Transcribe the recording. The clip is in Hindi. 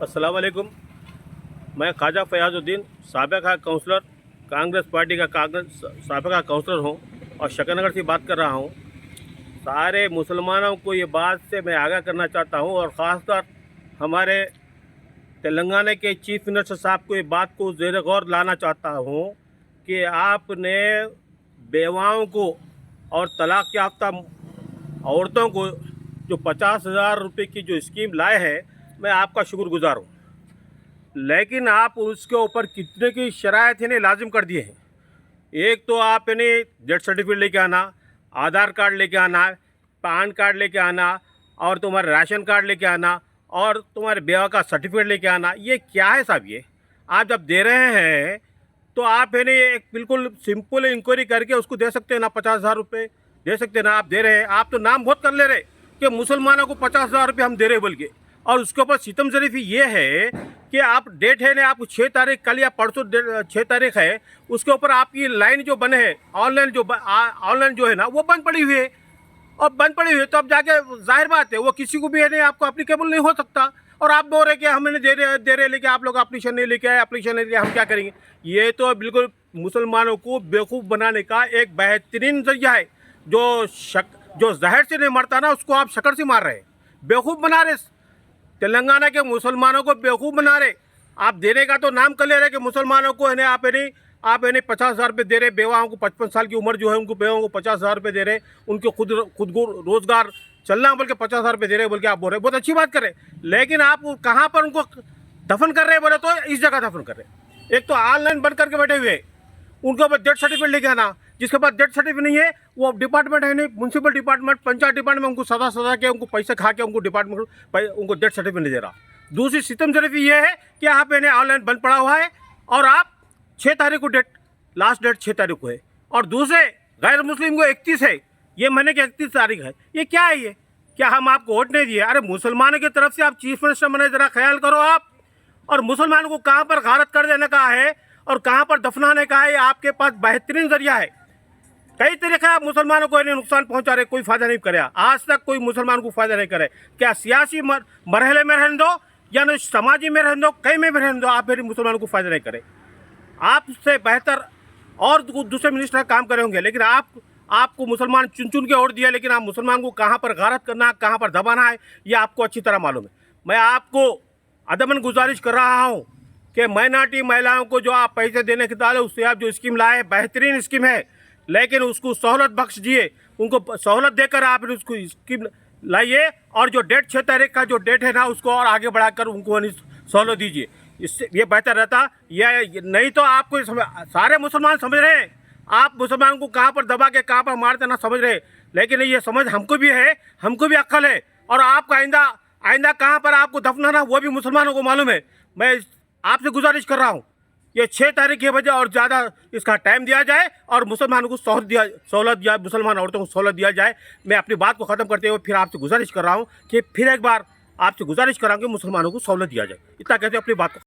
अस्सलाम वालेकुम। मैं ख्वाजा फयाजुद्दीन साबिक़ा काउंसलर कांग्रेस पार्टी का साबिक़ा काउंसलर हूँ और शकरनगर से बात कर रहा हूँ। सारे मुसलमानों को ये बात से मैं आगाह करना चाहता हूँ और ख़ासकर हमारे तेलंगाना के चीफ मिनिस्टर साहब को ये बात को ज़ेर गौर लाना चाहता हूँ कि आपने बेवाओं को और तलाक़ याफ्ता औरतों को जो 50,000 रुपये की जो स्कीम लाए हैं, मैं आपका शुक्रगुजार हूँ। लेकिन आप उसके ऊपर कितने की शराइत इन्हें लाजिम कर दिए हैं। एक तो आप इन्हें डेथ सर्टिफिकेट लेके आना, आधार कार्ड लेके आना, पैन कार्ड लेके आना और तुम्हारा राशन कार्ड लेके आना और तुम्हारे बेवा का सर्टिफिकेट लेके आना। ये क्या है साहब? ये आप जब दे रहे हैं तो आप इन्हें एक बिल्कुल सिंपल इंक्वायरी करके उसको दे सकते हैं ना, 50,000 रुपये दे सकते हैं ना। आप दे रहे हैं, आप तो नाम बहुत कर ले रहे कि मुसलमानों को 50,000 रुपये हम दे रहे बोल के। और उसके ऊपर सितम ज़रीफ़ी ये है कि आप डेट है ना, आपको 6 तारीख कल या परसों 6 तारीख है, उसके ऊपर आपकी लाइन जो बने है ऑनलाइन जो है ना, वो बंद पड़ी हुई है। और बंद पड़ी हुई है तो अब जाके जाहिर बात है वो किसी को भी है नहीं, आपको एप्लीकेबल नहीं हो सकता। और आप बोल रहे कि हमें दे रहे लेके आप लोग एप्लीकेशन नहीं लेके आए, एप्लीकेशन नहीं लेके हम क्या करेंगे। ये तो बिल्कुल मुसलमानों को बेवकूफ़ बनाने का एक बेहतरीन जरिया है। जो जहर से नहीं मरता ना, उसको आप शक्कर से मार रहे हैं, बेवकूफ़ बना रहे। तेलंगाना के मुसलमानों को बेवकूफ़ बना रहे। आप देने का तो नाम कर ले रहे कि मुसलमानों को है आप इन्हें 50,000 रुपये दे रहे। बेवाओं को 55 साल की उम्र जो है उनको बेवाओं को 50,000 रुपये दे रहे। उनको खुद को रोज़गार चलना बोल के 50,000 रुपये दे रहे बोल के आप बोल रहे। बहुत अच्छी बात कर रहे, लेकिन आप कहाँ पर उनको दफन कर रहे हैं? बोले तो इस जगह दफन कर रहे। एक तो ऑनलाइन बंद करके बैठे हुए, उनके ऊपर डेथ सर्टिफिकेट लेके आना। जिसके पास डेथ सर्टिफिकेट नहीं है वो डिपार्टमेंट है नहीं, म्यूनसिपल डिपार्टमेंट, पंचायत डिपार्टमेंट उनको सदा के उनको पैसे खा के उनको उनको डेथ सर्टिफिकेट नहीं दे रहा। दूसरी सिस्टम जरीफी ये है कि आप इन्हें ऑनलाइन बंद पड़ा हुआ है और आप 6 तारीख को लास्ट डेट 6 तारीख को है और दूसरे गैर मुस्लिम को 31 है, ये महीने की 31 तारीख है। ये क्या है? ये क्या हम आपको वोट नहीं दिए? अरे मुसलमानों की तरफ से आप चीफ मिनिस्टर बने, ज़रा ख्याल करो आप। और मुसलमानों को कहाँ पर गारत कर देने का है और कहाँ पर दफनाने का है, आपके पास बेहतरीन जरिया है। कई तरीके आप मुसलमानों को इन्हें नुकसान पहुंचा रहे, कोई फ़ायदा नहीं करे। आज तक कोई मुसलमान को फ़ायदा नहीं करे। क्या सियासी मरहले में रहने दो या न समाजी में रहने दो, कहीं में भी रहने दो, आप फिर मुसलमानों को फ़ायदा नहीं करे। आपसे बेहतर और दूसरे मिनिस्टर काम करे होंगे, लेकिन आपको मुसलमान चुन चुन के वोट दिया, लेकिन आप मुसलमान को कहाँ पर गारत करना है, कहाँ पर दबाना है, ये आपको अच्छी तरह मालूम है। मैं आपको अदमन गुजारिश कर रहा हूँ कि माइनॉरिटी महिलाओं को जो आप पैसे देने के डाले, उससे आप जो स्कीम लाए बेहतरीन स्कीम है, लेकिन उसको सहूलत बख्श दिए। उनको सहूलत देकर आप उसको स्कीम लाइए और जो डेट 6 तारीख का जो डेट है ना, उसको और आगे बढ़ाकर उनको सहूलत दीजिए। इससे ये बेहतर रहता। यह नहीं तो आपको सारे मुसलमान समझ रहे हैं, आप मुसलमान को कहाँ पर दबा के कहाँ पर मार देना समझ रहे, लेकिन ये समझ हमको भी है, हमको भी अक्ल है। और आपका आइंदा कहाँ पर आपको दफनाना वो भी मुसलमानों को मालूम है। मैं आपसे गुजारिश कर रहा हूँ ये 6 तारीख के बजे और ज़्यादा इसका टाइम दिया जाए और मुसलमानों को सहूलत दिया, मुसलमान औरतों को सहूलत दिया जाए। मैं अपनी बात को ख़त्म करते हुए फिर आपसे गुजारिश कर रहा हूँ कि फिर एक बार आपसे गुजारिश कर रहा हूँ कि मुसलमानों को सहूलत दिया जाए। इतना कहते अपनी बात को